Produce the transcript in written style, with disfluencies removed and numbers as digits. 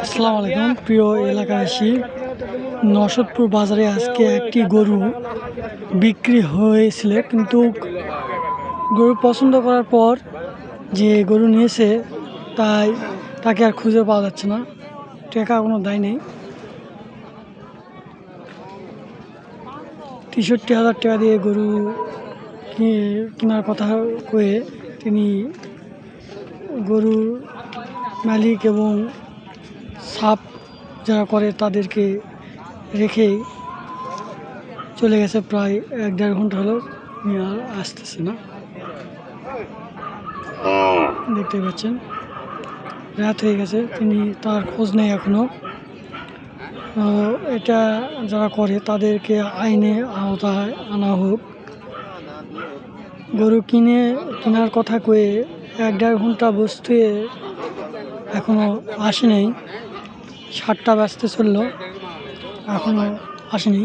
আসসালামু আলাইকুম প্রিয় এলাকাবাসী। নরসদপুর বাজারে আজকে একটি গরু বিক্রি হয়েছিল, কিন্তু গরু পছন্দ করার পর যে গরু নিয়েছে তাকে আর খুঁজে পাওয়া যাচ্ছে না। টাকা কোনো দায় নেই। ৬৩,০০০ টাকা দিয়ে গরু কেনার কথা কয়ে তিনি গরুর মালিক এবং সাপ যারা করে তাদেরকে রেখেই চলে গেছে। প্রায় ১-১.৫ ঘন্টা হলো, আর আসতেছে না। দেখতে পাচ্ছেন রাত হয়ে গেছে, তিনি তার খোঁজ নেই এখনো। এটা যারা করে তাদেরকে আইনের আওতায় আনা হোক। গরু কেনার কথা কয়ে ১-১.৫ ঘন্টা বসতে এখনো আসেনি। ৭টা বাজতে চললো, এখনো আসেনি।